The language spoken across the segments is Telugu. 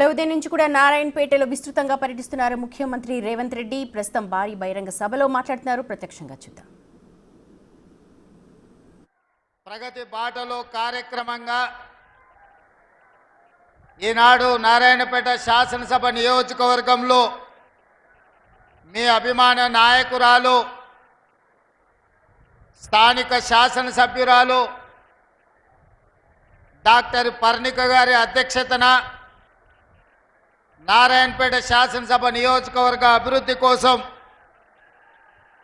ఉదయం నుంచి కూడా నారాయణపేటలో విస్తృతంగా పర్యటిస్తున్నారు ముఖ్యమంత్రి రేవంత్ రెడ్డి. ప్రస్తుతం భారీ బహిరంగ సభలో మాట్లాడుతున్నారు. ప్రత్యక్షంగా చూద్దాం. ప్రగతి బాటలో కార్యక్రమంగా ఈనాడు నారాయణపేట శాసనసభ నియోజకవర్గంలో మీ అభిమాన నాయకురాలు స్థానిక శాసనసభ్యురాలు డాక్టర్ పర్ణిక గారి అధ్యక్షతన నారాయణపేట శాసనసభ నియోజకవర్గ అభివృద్ధి కోసం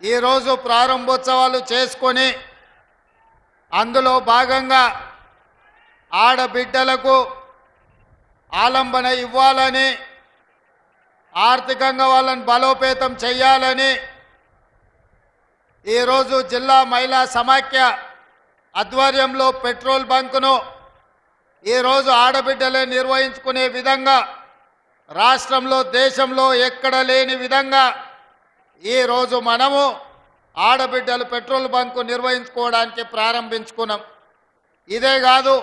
ఈరోజు ప్రారంభోత్సవాలు చేసుకొని అందులో భాగంగా ఆడబిడ్డలకు ఆలంబన ఇవ్వాలని, ఆర్థికంగా వాళ్ళని బలోపేతం చేయాలని ఈరోజు జిల్లా మహిళా సమాఖ్య ఆధ్వర్యంలో పెట్రోల్ బంకును ఈరోజు ఆడబిడ్డలే నిర్వహించుకునే విధంగా రాష్ట్రంలో దేశంలో ఎక్కడ లేని విధంగా ఈరోజు మనము ఆడబిడ్డలు పెట్రోల్ బంకు నిర్వహించుకోవడానికి ప్రారంభించుకున్నాం. ఇదే కాదు,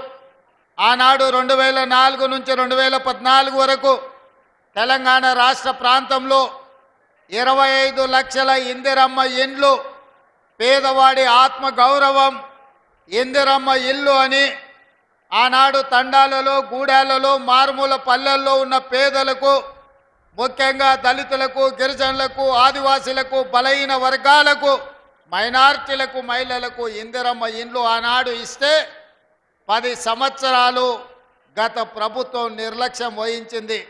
ఆనాడు 2004 నుంచి 2014 వరకు తెలంగాణ రాష్ట్ర ప్రాంతంలో 25 లక్షల ఇందిరమ్మ ఇండ్లు, పేదవాడి ఆత్మ గౌరవం ఇందిరమ్మ ఇల్లు అని ఆనాడు తండాలలో, గూడాలలో, మారుమూల పల్లెల్లో ఉన్న పేదలకు, ముఖ్యంగా దళితులకు, గిరిజనులకు, ఆదివాసీలకు, బలహీన వర్గాలకు, మైనారిటీలకు, మహిళలకు ఇందిరమ్మ ఇండ్లు ఆనాడు ఇస్తే 10 సంవత్సరాలు గత ప్రభుత్వం నిర్లక్ష్యం వహించింది.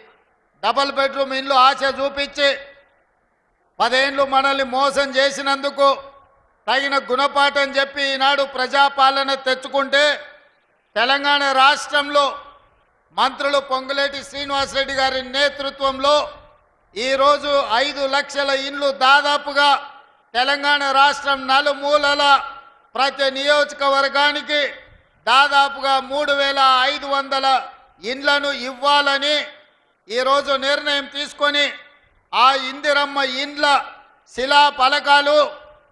డబుల్ బెడ్రూమ్ ఇండ్లు ఆశ చూపించి 10 ఏళ్ళు మనల్ని మోసం చేసినందుకు తగిన గుణపాఠం చెప్పి ఈనాడు ప్రజాపాలన తెచ్చుకుంటే తెలంగాణ రాష్ట్రంలో మంత్రులు పొంగులేటి శ్రీనివాసరెడ్డి గారి నేతృత్వంలో ఈరోజు 5 లక్షల ఇండ్లు దాదాపుగా తెలంగాణ రాష్ట్రం నలుమూలల ప్రతి నియోజకవర్గానికి దాదాపుగా 3500 ఇండ్లను ఇవ్వాలని ఈరోజు నిర్ణయం తీసుకొని ఆ ఇందిరమ్మ ఇండ్ల శిలా ఫలకాలు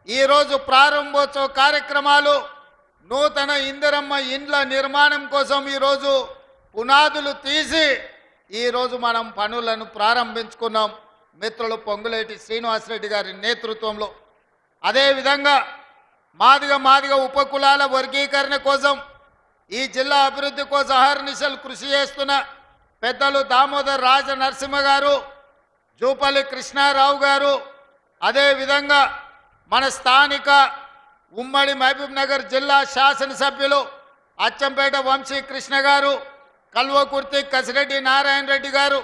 ఈరోజు ప్రారంభోత్సవ కార్యక్రమాలు, నూతన ఇందిరమ్మ ఇండ్ల నిర్మాణం కోసం ఈరోజు పునాదులు తీసి ఈరోజు మనం పనులను ప్రారంభించుకున్నాం మిత్రులు పొంగులేటి శ్రీనివాసరెడ్డి గారి నేతృత్వంలో. అదేవిధంగా మాదిగ ఉపకులాల వర్గీకరణ కోసం ఈ జిల్లా అభివృద్ధి కోసం అహర్నిశలు కృషి చేస్తున్న పెద్దలు దామోదర్ రాజ నరసింహ గారు, జూపల్లి కృష్ణారావు గారు, అదేవిధంగా మన స్థానిక ఉమ్మడి మహబూబ్ నగర్ జిల్లా శాసనసభ్యులు అచ్చంపేట వంశీ కృష్ణ గారు, కల్వకుర్తి కసిరెడ్డి నారాయణ రెడ్డి గారు,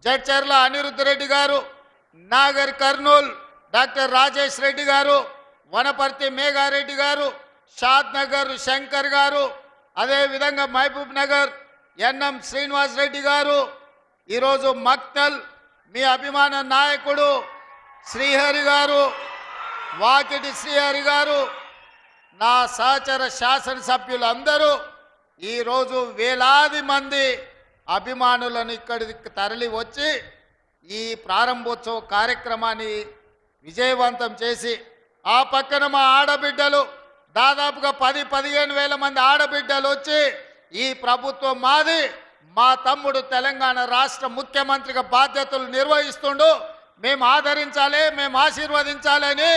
జడ్చర్ల అనిరుద్ధ రెడ్డి గారు, నాగర్ కర్నూల్ డాక్టర్ రాజేష్ రెడ్డి గారు, వనపర్తి మేఘారెడ్డి గారు, షాద్ నగర్ శంకర్ గారు, అదేవిధంగా మహబూబ్ నగర్ ఎన్ఎం శ్రీనివాస్ రెడ్డి గారు, ఈరోజు మక్తల్ మీ అభిమాన నాయకుడు శ్రీహరి గారు, వాకిటి శ్రీహరి గారు, నా సహచర శాసనసభ్యులందరూ ఈరోజు వేలాది మంది అభిమానులను ఇక్కడికి తరలి వచ్చి ఈ ప్రారంభోత్సవ కార్యక్రమాన్ని విజయవంతం చేసి, ఆ పక్కన మా ఆడబిడ్డలు దాదాపుగా 10-15 వేల మంది ఆడబిడ్డలు వచ్చి ఈ ప్రభుత్వం మాది, మా తమ్ముడు తెలంగాణ రాష్ట్ర ముఖ్యమంత్రిగా బాధ్యతలు నిర్వహిస్తుండు, మేము ఆదరించాలి, మేము ఆశీర్వదించాలని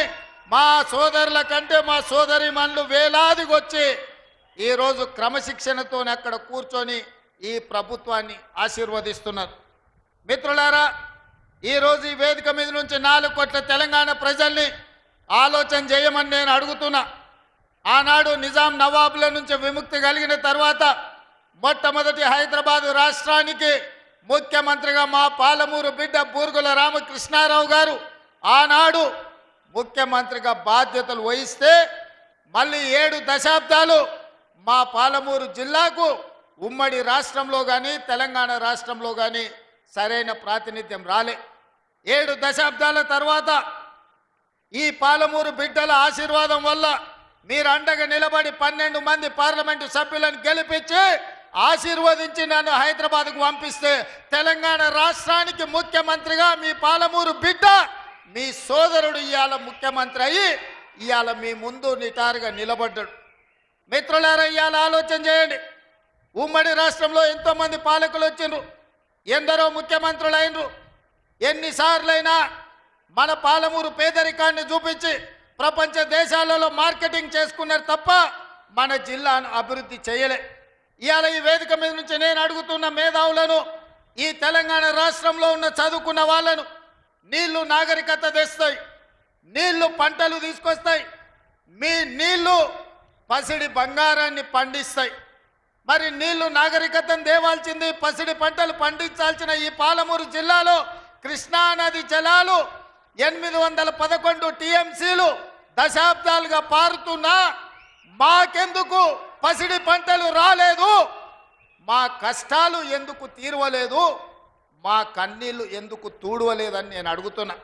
మా సోదరుల కంటే మా సోదరిమణులు వేలాదికి వచ్చి ఈరోజు క్రమశిక్షణతో అక్కడ కూర్చొని ఈ ప్రభుత్వాన్ని ఆశీర్వదిస్తున్నారు. మిత్రులారా, ఈరోజు ఈ వేదిక మీద నుంచి 4 కోట్ల తెలంగాణ ప్రజల్ని ఆలోచన చేయమని నేను అడుగుతున్నా. ఆనాడు నిజాం నవాబుల నుంచి విముక్తి కలిగిన తర్వాత మొట్టమొదటి హైదరాబాదు రాష్ట్రానికి ముఖ్యమంత్రిగా మా పాలమూరు బిడ్డ బూర్గుల రామకృష్ణారావు గారు ఆనాడు ముఖ్యమంత్రిగా బాధ్యతలు వహిస్తే మళ్ళీ 7 దశాబ్దాలు మా పాలమూరు జిల్లాకు ఉమ్మడి రాష్ట్రంలో కానీ తెలంగాణ రాష్ట్రంలో కానీ సరైన ప్రాతినిధ్యం రాలే. 7 దశాబ్దాల తర్వాత ఈ పాలమూరు బిడ్డల ఆశీర్వాదం వల్ల మీరు అండగా నిలబడి 12 మంది పార్లమెంటు సభ్యులను గెలిపించి ఆశీర్వదించి నన్ను హైదరాబాద్కు పంపిస్తే తెలంగాణ రాష్ట్రానికి ముఖ్యమంత్రిగా మీ పాలమూరు బిడ్డ మీ సోదరుడు ఇవాళ ముఖ్యమంత్రి అయ్యి ఇవాళ మీ ముందు నిటారుగా నిలబడ్డాడు. మిత్రులారా, ఇవాళ ఆలోచన చేయండి. ఉమ్మడి రాష్ట్రంలో ఎంతోమంది పాలకులు వచ్చిండ్రు. ఎందరో ముఖ్యమంత్రులైనరు. ఎన్నిసార్లైనా మన పాలమూరు పేదరికాన్ని చూపించి ప్రపంచ దేశాలలో మార్కెటింగ్ చేసుకున్నారు తప్ప మన జిల్లాను అభివృద్ధి చేయలే. ఇవాళ ఈ వేదిక మీద నుంచి నేను అడుగుతున్న మేధావులను, ఈ తెలంగాణ రాష్ట్రంలో ఉన్న చదువుకున్న వాళ్ళను, నీళ్లు నాగరికత తెస్తాయి, నీళ్లు పంటలు తీసుకొస్తాయి, మీ నీళ్లు పసిడి బంగారాన్ని పండిస్తాయి. మరి నీళ్లు నాగరికతను దేవాల్సింది, పసిడి పంటలు పండించాల్సిన ఈ పాలమూరు జిల్లాలో కృష్ణానది జలాలు 811 టీఎంసీలు దశాబ్దాలుగా పారుతున్నా మాకెందుకు పసిడి పంటలు రాలేదు? మా కష్టాలు ఎందుకు తీరవలేదు? మా కన్నీళ్లు ఎందుకు తూడవలేదని నేను అడుగుతున్నా.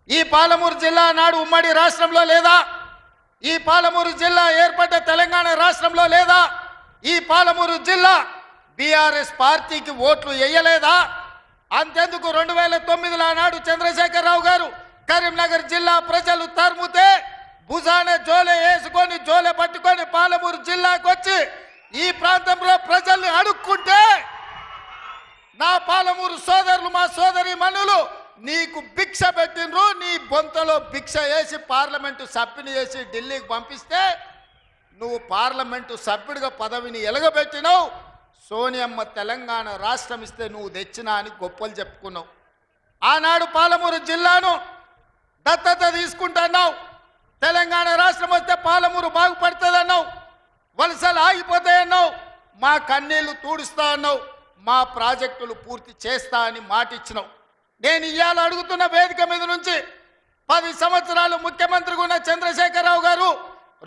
ఈ పాలమూరు జిల్లా నాడు ఉమ్మడి రాష్ట్రంలో లేదా? ఈ పాలమూరు జిల్లా ఏర్పడ్డ తెలంగాణ రాష్ట్రంలో లేదా? ఈ పాలమూరు జిల్లా బీఆర్ఎస్ పార్టీకి ఓట్లు వేయలేదా? అంతెందుకు 2009లో నాడు చంద్రశేఖరరావు గారు కరీంనగర్ జిల్లా ప్రజలు తరుముతే భుజాన జోలె వేసుకొని జోలె పట్టుకొని పాలమూరు జిల్లాకు వచ్చి ఈ ప్రాంతంలో ప్రజల్ని అడుక్కుంటే నా పాలమూరు సోదరులు, మా సోదరి మనులు నీకు భిక్ష పెట్టినరు. నీ బొంతలో భిక్ష వేసి పార్లమెంటు సభ్యుని చేసి ఢిల్లీకి పంపిస్తే నువ్వు పార్లమెంటు సభ్యుడిగా పదవిని ఎలగబెట్టినావు. సోనియమ్మ తెలంగాణ రాష్ట్రం ఇస్తే నువ్వు తెచ్చినా అని గొప్పలు చెప్పుకున్నావు. ఆనాడు పాలమూరు జిల్లాను దత్తత తీసుకుంటున్నావు. తెలంగాణ రాష్ట్రం వస్తే పాలమూరు బాగుపడుతుందన్నావు. వలసలు ఆగిపోతాయన్నావు. మా కన్నీళ్లు తూడుస్తా అన్నావు. మా ప్రాజెక్టులు పూర్తి చేస్తా అని మాటిచ్చినావు. నేను ఇవాళ అడుగుతున్న వేదిక మీద నుంచి 10 సంవత్సరాలు ముఖ్యమంత్రిగా ఉన్న చంద్రశేఖరరావు గారు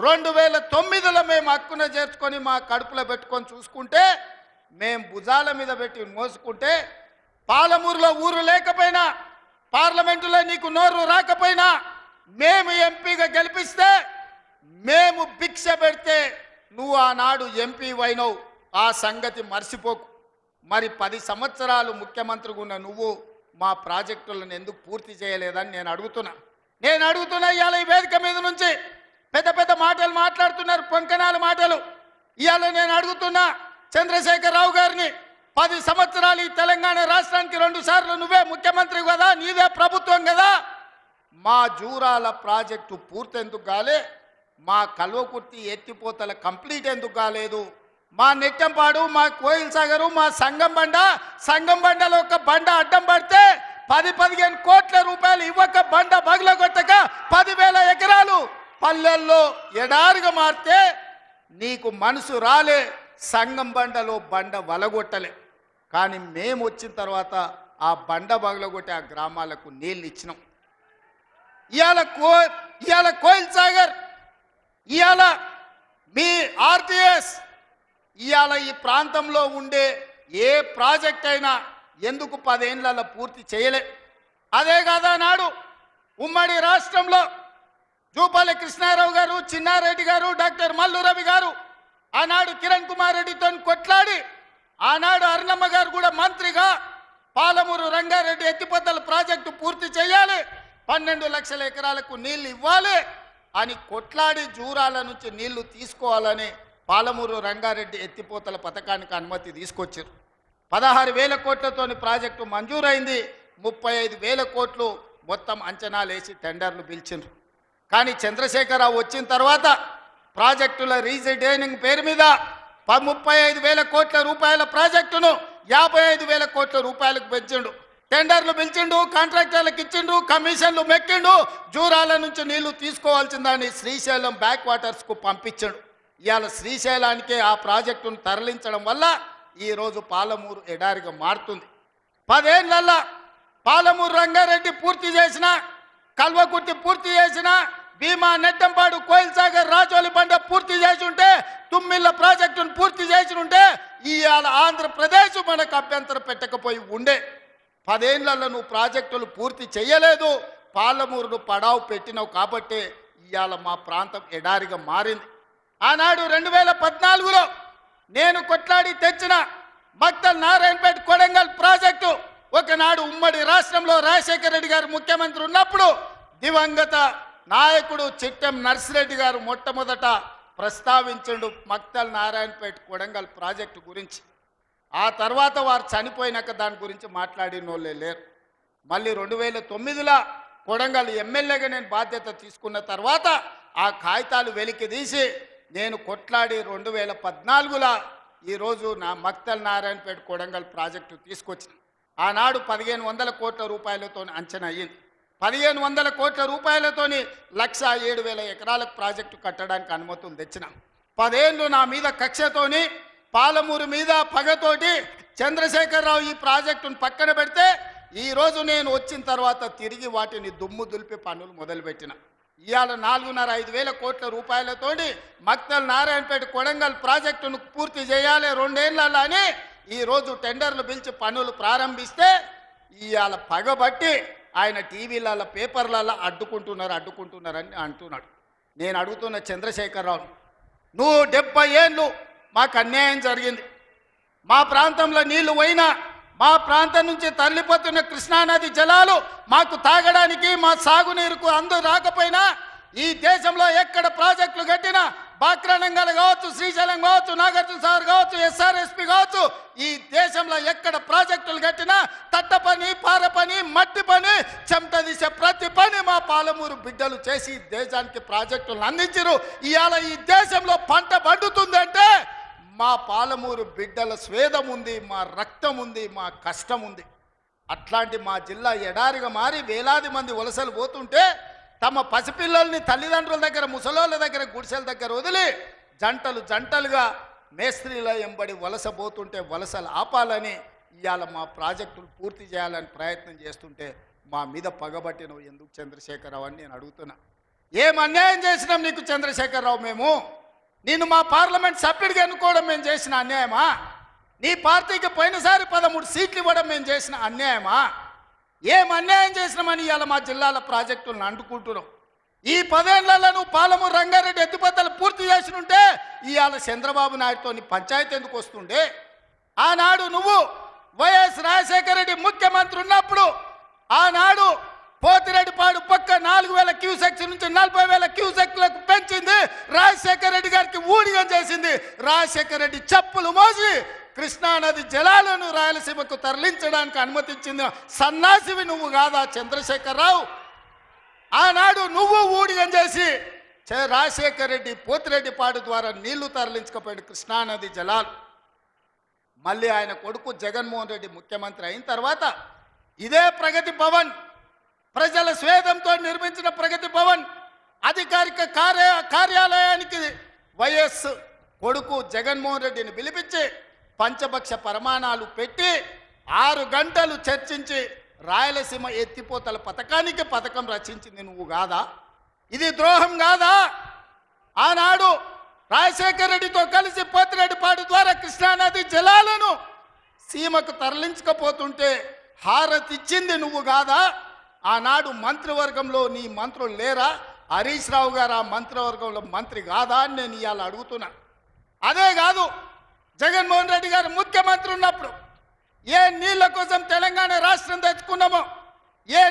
2009లో మేము హక్కున చేర్చుకొని మా కడుపులో పెట్టుకొని చూసుకుంటే, మేము భుజాల మీద పెట్టి మోసుకుంటే, పాలమూరులో ఊరు లేకపోయినా, పార్లమెంటులో నీకు నోరు రాకపోయినా, మేము ఎంపీగా గెలిపిస్తే, మేము భిక్ష పెడితే నువ్వు ఆనాడు ఎంపీ అయినవు. ఆ సంగతి మర్చిపోకు. మరి 10 సంవత్సరాలు ముఖ్యమంత్రిగా ఉన్న నువ్వు మా ప్రాజెక్టులను ఎందుకు పూర్తి చేయలేదని నేను అడుగుతున్నా. ఇవాళ ఈ వేదిక మీద నుంచి పెద్ద పెద్ద మాటలు మాట్లాడుతున్నారు, పొంకనాల మాటలు. ఇవాళ నేను అడుగుతున్నా చంద్రశేఖరరావు గారిని, 10 సంవత్సరాలు ఈ తెలంగాణ రాష్ట్రానికి 2 సార్లు నువ్వే ముఖ్యమంత్రి కదా, నీదే ప్రభుత్వం కదా, మా జూరాల ప్రాజెక్టు పూర్తి ఎందుకు కాలే? మా కల్వకుర్తి ఎత్తిపోతల కంప్లీట్ ఎందుకు కాలేదు? మా నెట్టంపాడు, మా కోయిల్ సాగరు, మా సంగం బండలో ఒక బండ అడ్డం పడితే 10-15 కోట్ల రూపాయలు ఇవ్వక బండ బగలగొట్టక 10,000 ఎకరాలు పల్లెల్లో ఎడారిగా మారితే నీకు మనసు రాలే. సంగం బండలో బండ వలగొట్టలే. కానీ మేము వచ్చిన తర్వాత ఆ బండ బగలగొట్టి ఆ గ్రామాలకు నీళ్ళు ఇచ్చినాం. ఇవాళ కోయిల్ సాగర్, ఇవాళ మీ ఆర్టీఎస్, ఇవాళ ఈ ప్రాంతంలో ఉండే ఏ ప్రాజెక్ట్ అయినా ఎందుకు 10 ఏళ్లలో పూర్తి చేయలే? అదే కాదా నాడు ఉమ్మడి రాష్ట్రంలో జూపల్లి కృష్ణారావు గారు, చిన్నారెడ్డి గారు, డాక్టర్ మల్లు రవి గారు ఆనాడు కిరణ్ కుమార్ రెడ్డితో కొట్లాడి, ఆనాడు అరుణమ్మ గారు కూడా మంత్రిగా పాలమూరు రంగారెడ్డి ఎత్తిపోతల ప్రాజెక్టు పూర్తి చేయాలి, 12 లక్షల ఎకరాలకు నీళ్లు ఇవ్వాలి అని కొట్లాడి జూరాల నుంచి నీళ్లు తీసుకోవాలని పాలమూరు రంగారెడ్డి ఎత్తిపోతల పథకానికి అనుమతి తీసుకొచ్చారు. 16,000 కోట్లతోని ప్రాజెక్టు మంజూరైంది. 35,000 కోట్లు మొత్తం అంచనాలు వేసి టెండర్లు పిలిచిండ్రు. కానీ చంద్రశేఖరరావు వచ్చిన తర్వాత ప్రాజెక్టుల రీజైనింగ్ పేరు మీద 35,000 కోట్ల రూపాయల ప్రాజెక్టును 55,000 కోట్ల రూపాయలకు పెంచిండు. టెండర్లు పిలిచిండు, కాంట్రాక్టర్లకు ఇచ్చిండు, కమిషన్లు మెక్కిండు. జూరాల నుంచి నీళ్లు తీసుకోవాల్సిందని శ్రీశైలం బ్యాక్ వాటర్స్కు పంపించాడు. ఇవాళ శ్రీశైలానికే ఆ ప్రాజెక్టును తరలించడం వల్ల ఈరోజు పాలమూరు ఎడారిగా మారుతుంది. 10 ఏళ్లలో పాలమూరు రంగారెడ్డి పూర్తి చేసిన, కల్వకుర్తి పూర్తి చేసిన, భీమా, నెట్టంపాడు, కోయిల్ సాగర్, రాజోలి బండ పూర్తి చేసి ఉంటే, తుమ్మిళ్ళ ప్రాజెక్టును పూర్తి చేసి ఉంటే ఇవాళ ఆంధ్రప్రదేశ్ మనకు అభ్యంతరం పెట్టకపోయి ఉండే. 10 ఏళ్లలో నువ్వు ప్రాజెక్టులు పూర్తి చేయలేదు. పాలమూరును పడావు పెట్టినావు కాబట్టి ఇవాళ మా ప్రాంతం ఎడారిగా మారింది. ఆనాడు 2014లో నేను కొట్లాడి తెచ్చిన మక్తల్ నారాయణపేట కొడంగల్ ప్రాజెక్టు ఒకనాడు ఉమ్మడి రాష్ట్రంలో రాజశేఖర రెడ్డి గారు ముఖ్యమంత్రి ఉన్నప్పుడు దివంగత నాయకుడు చిట్టెం నర్సిరెడ్డి గారు మొట్టమొదట ప్రస్తావించండు మక్తల్ నారాయణపేట కొడంగల్ ప్రాజెక్టు గురించి. ఆ తర్వాత వారు చనిపోయినాక దాని గురించి మాట్లాడిన వాళ్ళే లేరు. మళ్ళీ 2009లో కొడంగల్ ఎమ్మెల్యేగా నేను బాధ్యత తీసుకున్న తర్వాత ఆ కాగితాలు వెలికి తీసి నేను కొట్లాడి 2014లో ఈరోజు నా మక్తల్ నారాయణపేట కొడంగల్ ప్రాజెక్టు తీసుకొచ్చిన. ఆనాడు 1500 కోట్ల రూపాయలతో అంచనా అయ్యింది. 1500 కోట్ల రూపాయలతోని 1,07,000 ఎకరాలకు ప్రాజెక్టు కట్టడానికి అనుమతులు తెచ్చినాం. 10 ఏళ్ళు నా మీద కక్షతోని పాలమూరు మీద పగతోటి చంద్రశేఖరరావు ఈ ప్రాజెక్టును పక్కన పెడితే ఈరోజు నేను వచ్చిన తర్వాత తిరిగి వాటిని దుమ్ము దులిపి పనులు మొదలుపెట్టిన. ఇవాళ 4,500 వేల కోట్ల రూపాయలతోటి మక్తల్ నారాయణపేట కొడంగల్ ప్రాజెక్టును పూర్తి చేయాలి 2 ఏళ్ళలో అని ఈరోజు టెండర్లు పిలిచి పనులు ప్రారంభిస్తే ఇవాళ పగబట్టి ఆయన టీవీలలో పేపర్లలో అడ్డుకుంటున్నారని అంటున్నాడు. నేను అడుగుతున్న చంద్రశేఖరరావు, నువ్వు 70 ఏళ్ళు మాకు అన్యాయం జరిగింది. మా ప్రాంతంలో నీళ్లు పోయినా మా ప్రాంతం నుంచి తరలిపోతున్న కృష్ణానది జలాలు మాకు తాగడానికి మా సాగునీరుకు అందు రాకపోయినా ఈ దేశంలో ఎక్కడ ప్రాజెక్టులు కట్టినా బాక్రానంగల్ కావచ్చు, శ్రీశైలం కావచ్చు, నాగార్జున సాగర్ కావచ్చు, ఎస్ఆర్ఎస్పి కావచ్చు, ఈ దేశంలో ఎక్కడ ప్రాజెక్టులు కట్టినా తట్ట పని, పార పని, మట్టి పని, చెమట తీసే ప్రతి పని మా పాలమూరు బిడ్డలు చేసి దేశానికి ప్రాజెక్టులను అందించారు. ఇవాళ ఈ దేశంలో పంట పండుతుందంటే మా పాలమూరు బిడ్డల స్వేదం ఉంది, మా రక్తం ఉంది, మా కష్టం ఉంది. అట్లాంటి మా జిల్లా ఎడారిగా మారి వేలాది మంది వలసలు పోతుంటే తమ పసిపిల్లల్ని తల్లిదండ్రుల దగ్గర, ముసలోళ్ళ దగ్గర, గుడిసెల దగ్గర వదిలి జంటలుగా మేస్త్రీల ఎంబడి వలస పోతుంటే వలసలు ఆపాలని ఇవాళ మా ప్రాజెక్టులు పూర్తి చేయాలని ప్రయత్నం చేస్తుంటే మా మీద పగబట్టినవు ఎందుకు చంద్రశేఖరరావు అని నేను అడుగుతున్నా. ఏం అన్యాయం చేసినాం నీకు చంద్రశేఖరరావు? మేము నిన్ను మా పార్లమెంట్ సభ్యుడిగా ఎన్నుకోవడం మేము చేసిన అన్యాయమా? నీ పార్టీకి పోయినసారి 13 సీట్లు ఇవ్వడం మేము చేసిన అన్యాయమా? ఏం అన్యాయం చేసినామని ఇవాళ మా జిల్లాల ప్రాజెక్టులను అంటుకుంటున్నాం. ఈ 10 ఏళ్లలో నువ్వు పాలమూరు రంగారెడ్డి ఎత్తిపోతలు పూర్తి చేసినుంటే ఇవాళ చంద్రబాబు నాయుడుతో పంచాయతీ ఎందుకు వస్తుండే? ఆనాడు నువ్వు వైఎస్ రాజశేఖర రెడ్డి ముఖ్యమంత్రి ఉన్నప్పుడు ఆనాడు పోతిరెడ్డిపాడు పక్క 4,000 క్యూసెక్స్ నుంచి 40,000 క్యూసెక్లకు పెంచింది. రాజశేఖర రెడ్డి గారికి ఊడిగం చేసింది. రాజశేఖర రెడ్డి చెప్పులు మోసి కృష్ణానది జలాలను రాయలసీమకు తరలించడానికి అనుమతించింది సన్నాసివి నువ్వు కాదా చంద్రశేఖరరావు? ఆనాడు నువ్వు ఊడిగం చేసి రాజశేఖర రెడ్డి పోతిరెడ్డిపాడు ద్వారా నీళ్లు తరలించకపోయాడు కృష్ణానది జలాలు. మళ్ళీ ఆయన కొడుకు జగన్మోహన్ రెడ్డి ముఖ్యమంత్రి అయిన తర్వాత ఇదే ప్రగతి భవన్, ప్రజల స్వేదంతో నిర్మించిన ప్రగతి భవన్ అధికారిక కార్యాలయానికి వైఎస్ కొడుకు జగన్మోహన్ రెడ్డిని పిలిపించి పంచపక్ష ప్రమాణాలు పెట్టి 6 గంటలు చర్చించి రాయలసీమ ఎత్తిపోతల పథకం రచించింది నువ్వు కాదా? ఇది ద్రోహం కాదా? ఆనాడు రాజశేఖర రెడ్డితో కలిసి పోతిరెడ్డిపాడు ద్వారా కృష్ణానది జలాలను సీమకు తరలించకపోతుంటే హారతిచ్చింది నువ్వు కాదా? ఆనాడు మంత్రివర్గంలో నీ మంత్రులు లేరా? హరీష్ రావు గారు ఆ మంత్రివర్గంలో మంత్రి కాదా అని నేను ఇవాళ అడుగుతున్నా. అదే కాదు, జగన్మోహన్ రెడ్డి గారు ముఖ్యమంత్రి ఉన్నప్పుడు ఏ నీళ్ల కోసం తెలంగాణ రాష్ట్రం తెచ్చుకున్నామో, ఏ